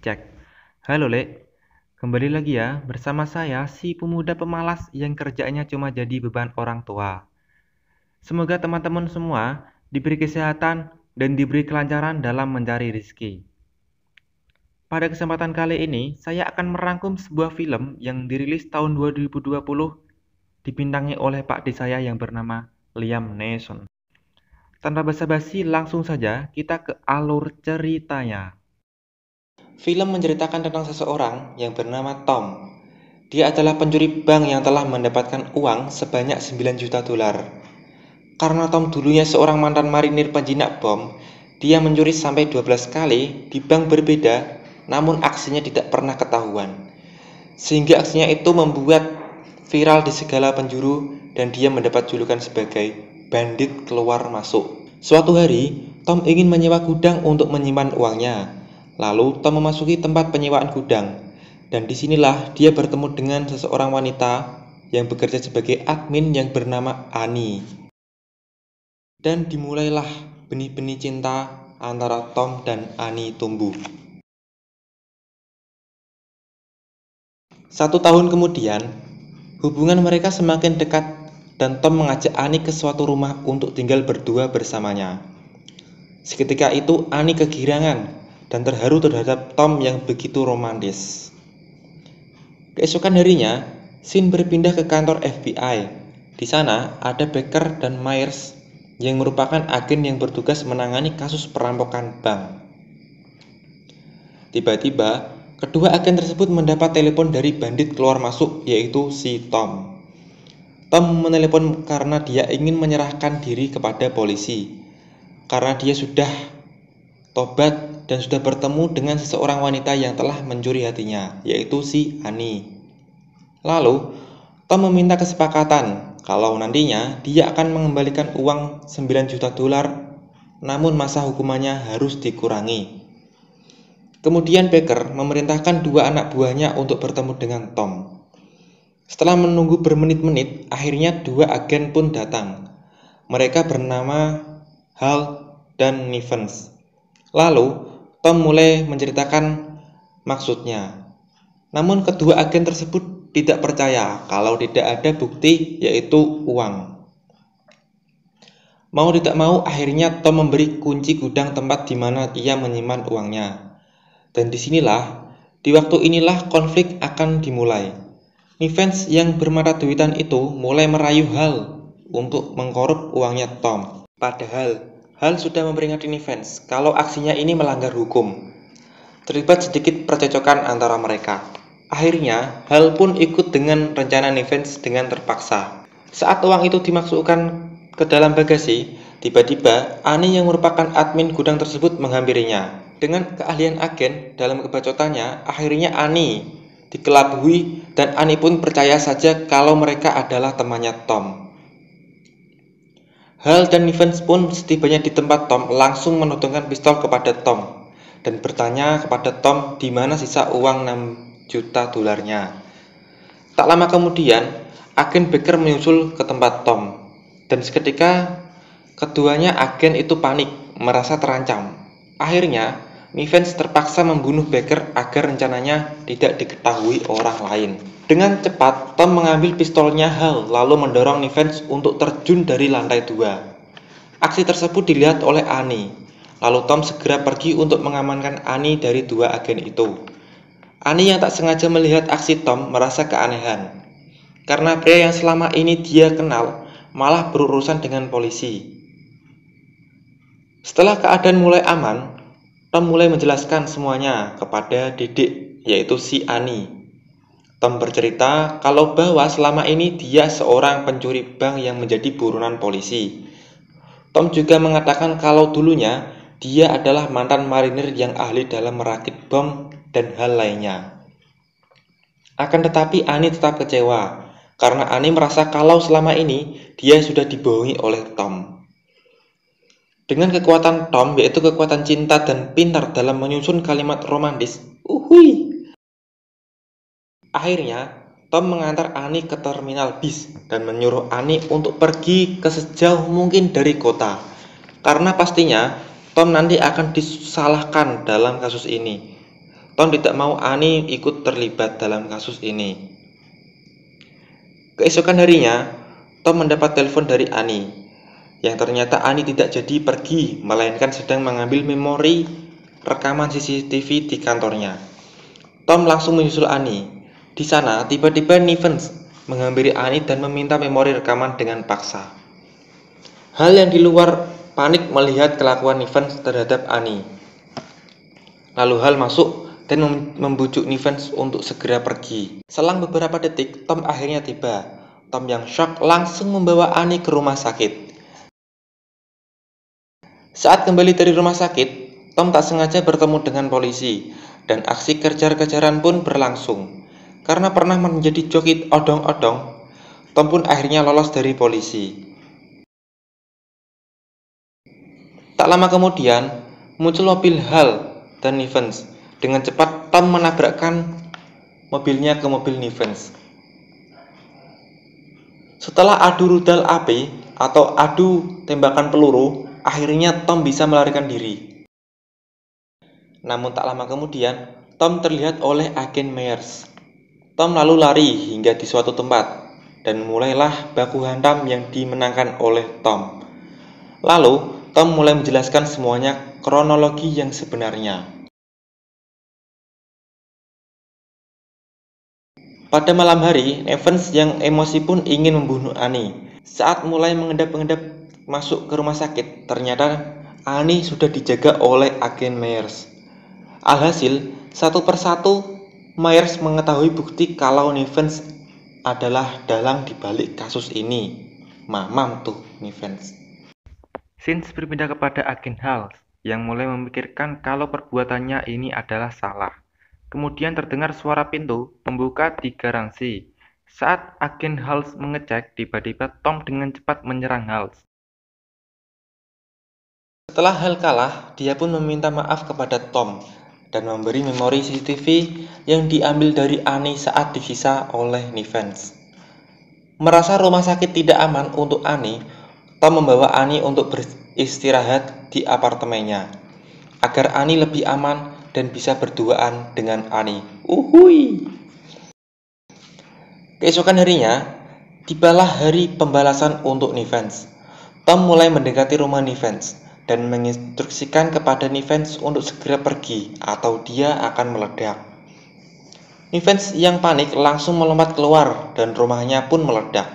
Cek. Halo, Lek. Kembali lagi ya, bersama saya si pemuda pemalas yang kerjanya cuma jadi beban orang tua. Semoga teman-teman semua diberi kesehatan dan diberi kelancaran dalam mencari rezeki. Pada kesempatan kali ini, saya akan merangkum sebuah film yang dirilis tahun 2020 dibintangi oleh Pak D saya yang bernama Liam Neeson. Tanpa basa-basi, langsung saja kita ke alur ceritanya. Film menceritakan tentang seseorang yang bernama Tom. Dia adalah pencuri bank yang telah mendapatkan uang sebanyak 9 juta dolar. Karena Tom dulunya seorang mantan marinir penjinak bom, dia mencuri sampai 12 kali di bank berbeda, namun aksinya tidak pernah ketahuan. Sehingga aksinya itu membuat viral di segala penjuru dan dia mendapat julukan sebagai bandit keluar masuk. Suatu hari, Tom ingin menyewa gudang untuk menyimpan uangnya. Lalu Tom memasuki tempat penyewaan gudang, dan disinilah dia bertemu dengan seseorang wanita yang bekerja sebagai admin yang bernama Annie. Dan dimulailah benih-benih cinta antara Tom dan Annie tumbuh. 1 tahun kemudian, hubungan mereka semakin dekat dan Tom mengajak Annie ke suatu rumah untuk tinggal berdua bersamanya. Seketika itu Annie kegirangan dan terharu terhadap Tom yang begitu romantis. Keesokan harinya, Sin berpindah ke kantor FBI. Di sana ada Baker dan Myers yang merupakan agen yang bertugas menangani kasus perampokan bank. Tiba-tiba, kedua agen tersebut mendapat telepon dari bandit keluar masuk, yaitu si Tom. Tom menelepon karena dia ingin menyerahkan diri kepada polisi, karena dia sudah tobat dan sudah bertemu dengan seseorang wanita yang telah mencuri hatinya, yaitu si Annie. Lalu, Tom meminta kesepakatan kalau nantinya dia akan mengembalikan uang 9 juta dolar, namun masa hukumannya harus dikurangi. Kemudian Baker memerintahkan 2 anak buahnya untuk bertemu dengan Tom. Setelah menunggu bermenit-menit, akhirnya 2 agen pun datang. Mereka bernama Hal dan Nivens. Lalu, Tom mulai menceritakan maksudnya. Namun kedua agen tersebut tidak percaya kalau tidak ada bukti, yaitu uang. Mau tidak mau, akhirnya Tom memberi kunci gudang tempat di mana ia menyimpan uangnya. Dan di waktu inilah konflik akan dimulai. Nivens yang bermata duitan itu mulai merayu Hal untuk mengkorup uangnya Tom. Padahal Hal sudah memperingati Nivens kalau aksinya ini melanggar hukum. Terlibat sedikit percekcokan antara mereka. Akhirnya Hal pun ikut dengan rencana Nivens dengan terpaksa. Saat uang itu dimasukkan ke dalam bagasi, tiba-tiba Annie yang merupakan admin gudang tersebut menghampirinya. Dengan keahlian agen dalam kebacotannya, akhirnya Annie dikelabui dan Annie pun percaya saja kalau mereka adalah temannya Tom. Hal dan Nivens pun setibanya di tempat Tom langsung menodongkan pistol kepada Tom dan bertanya kepada Tom di mana sisa uang 6 juta dolarnya. Tak lama kemudian, agen Baker menyusul ke tempat Tom dan seketika keduanya agen itu panik, merasa terancam. Akhirnya, Nivens terpaksa membunuh Baker agar rencananya tidak diketahui orang lain. Dengan cepat, Tom mengambil pistolnya Hal lalu mendorong Nivens untuk terjun dari lantai 2. Aksi tersebut dilihat oleh Annie. Lalu Tom segera pergi untuk mengamankan Annie dari 2 agen itu. Annie yang tak sengaja melihat aksi Tom merasa keanehan. Karena pria yang selama ini dia kenal malah berurusan dengan polisi. Setelah keadaan mulai aman, Tom mulai menjelaskan semuanya kepada Dedek, yaitu si Annie. Tom bercerita kalau bahwa selama ini dia seorang pencuri bank yang menjadi buronan polisi. Tom juga mengatakan kalau dulunya dia adalah mantan marinir yang ahli dalam merakit bom dan hal lainnya. Akan tetapi Annie tetap kecewa, karena Annie merasa kalau selama ini dia sudah dibohongi oleh Tom. Dengan kekuatan Tom, yaitu kekuatan cinta dan pintar dalam menyusun kalimat romantis, akhirnya Tom mengantar Annie ke terminal bis dan menyuruh Annie untuk pergi ke sejauh mungkin dari kota. Karena pastinya Tom nanti akan disalahkan dalam kasus ini. Tom tidak mau Ani ikut terlibat dalam kasus ini. Keesokan harinya, Tom mendapat telepon dari Ani, yang ternyata Ani tidak jadi pergi, melainkan sedang mengambil memori rekaman CCTV di kantornya. Tom langsung menyusul Ani. Di sana, tiba-tiba Nivens menghampiri Ani dan meminta memori rekaman dengan paksa. Hal yang di luar panik melihat kelakuan Nivens terhadap Ani. Lalu Hal masuk dan membujuk Nivens untuk segera pergi. Selang beberapa detik, Tom akhirnya tiba. Tom yang shock langsung membawa Ani ke rumah sakit. Saat kembali dari rumah sakit, Tom tak sengaja bertemu dengan polisi, dan aksi kejar-kejaran pun berlangsung. Karena pernah menjadi joki odong-odong, Tom pun akhirnya lolos dari polisi. Tak lama kemudian, muncul mobil Hal dan Nivens. Dengan cepat, Tom menabrakkan mobilnya ke mobil Nivens. Setelah adu rudal api atau adu tembakan peluru, akhirnya Tom bisa melarikan diri. Namun tak lama kemudian, Tom terlihat oleh agen Myers. Tom lalu lari hingga di suatu tempat, dan mulailah baku hantam yang dimenangkan oleh Tom. Lalu, Tom mulai menjelaskan semuanya kronologi yang sebenarnya. Pada malam hari, Evans yang emosi pun ingin membunuh Ani. Saat mulai mengendap-endap masuk ke rumah sakit, ternyata Ani sudah dijaga oleh agen Myers. Alhasil, satu persatu Myers mengetahui bukti kalau Nivens adalah dalang dibalik kasus ini. Mamam tuh Nivens. Scenes berpindah kepada agen Hal yang mulai memikirkan kalau perbuatannya ini adalah salah. Kemudian terdengar suara pintu membuka di garasi. Saat agen Hals mengecek, tiba-tiba Tom dengan cepat menyerang Hals. Setelah Hal kalah, dia pun meminta maaf kepada Tom dan memberi memori CCTV yang diambil dari Ani saat disiksa oleh Nivens. Merasa rumah sakit tidak aman untuk Ani, Tom membawa Ani untuk beristirahat di apartemennya agar Ani lebih aman dan bisa berduaan dengan Ani. Uhui. Keesokan harinya, tibalah hari pembalasan untuk Nivens. Tom mulai mendekati rumah Nivens dan menginstruksikan kepada Nivens untuk segera pergi atau dia akan meledak. Nivens yang panik langsung melompat keluar dan rumahnya pun meledak.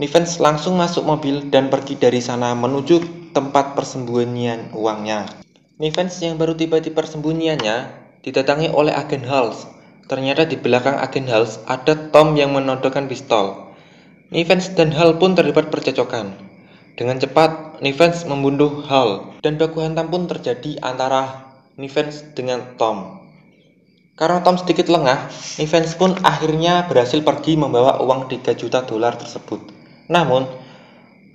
Nivens langsung masuk mobil dan pergi dari sana menuju tempat persembunyian uangnya. Nivens yang baru tiba di persembunyiannya didatangi oleh agen Hals. Ternyata di belakang agen Hals ada Tom yang menodongkan pistol. Nivens dan Hal pun terlibat percekcokan. Dengan cepat, Nivens membunuh Hal dan baku hantam pun terjadi antara Nivens dengan Tom. Karena Tom sedikit lengah, Nivens pun akhirnya berhasil pergi membawa uang 3 juta dolar tersebut. Namun,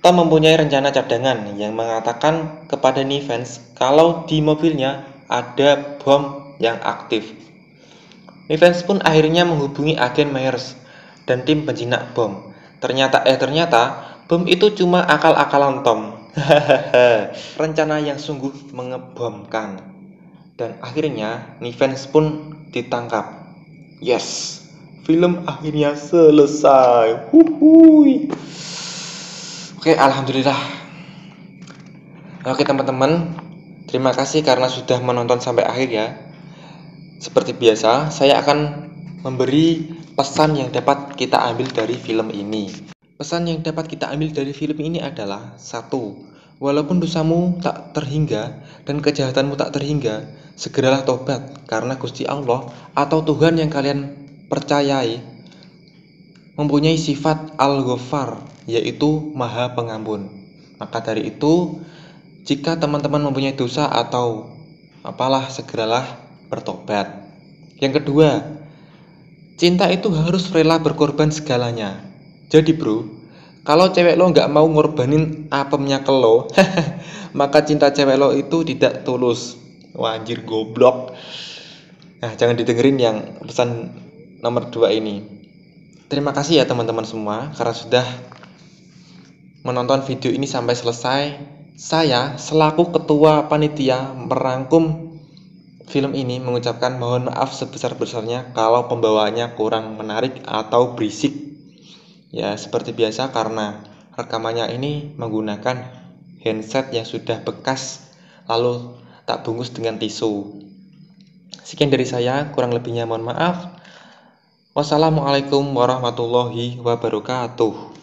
Tom mempunyai rencana cadangan yang mengatakan kepada Nivens kalau di mobilnya ada bom yang aktif. Nivens pun akhirnya menghubungi agen Myers dan tim penjinak bom. Ternyata bom itu cuma akal-akalan Tom. Rencana yang sungguh mengebomkan. Dan akhirnya Nivens pun ditangkap. Yes, film akhirnya selesai. Huhuy. Oke, alhamdulillah. Oke teman-teman, terima kasih karena sudah menonton sampai akhir ya. Seperti biasa, saya akan memberi pesan yang dapat kita ambil dari film ini. Pesan yang dapat kita ambil dari film ini adalah 1. Walaupun dosamu tak terhingga dan kejahatanmu tak terhingga, segeralah tobat karena Gusti Allah atau Tuhan yang kalian percayai mempunyai sifat Al-Ghaffar, yaitu Maha Pengampun. Maka dari itu, jika teman-teman mempunyai dosa atau apalah, segeralah bertobat. Yang kedua, cinta itu harus rela berkorban segalanya. Jadi bro, kalau cewek lo nggak mau ngorbanin apemnya ke lo, maka cinta cewek lo itu tidak tulus. Wah anjir, goblok. Nah, jangan didengerin yang pesan nomor 2 ini. Terima kasih ya teman-teman semua karena sudah menonton video ini sampai selesai. Saya selaku ketua panitia merangkum film ini mengucapkan mohon maaf sebesar-besarnya kalau pembawaannya kurang menarik atau berisik. Ya, seperti biasa karena rekamannya ini menggunakan handset yang sudah bekas lalu tak bungkus dengan tisu. Sekian dari saya, kurang lebihnya mohon maaf. Wassalamualaikum warahmatullahi wabarakatuh.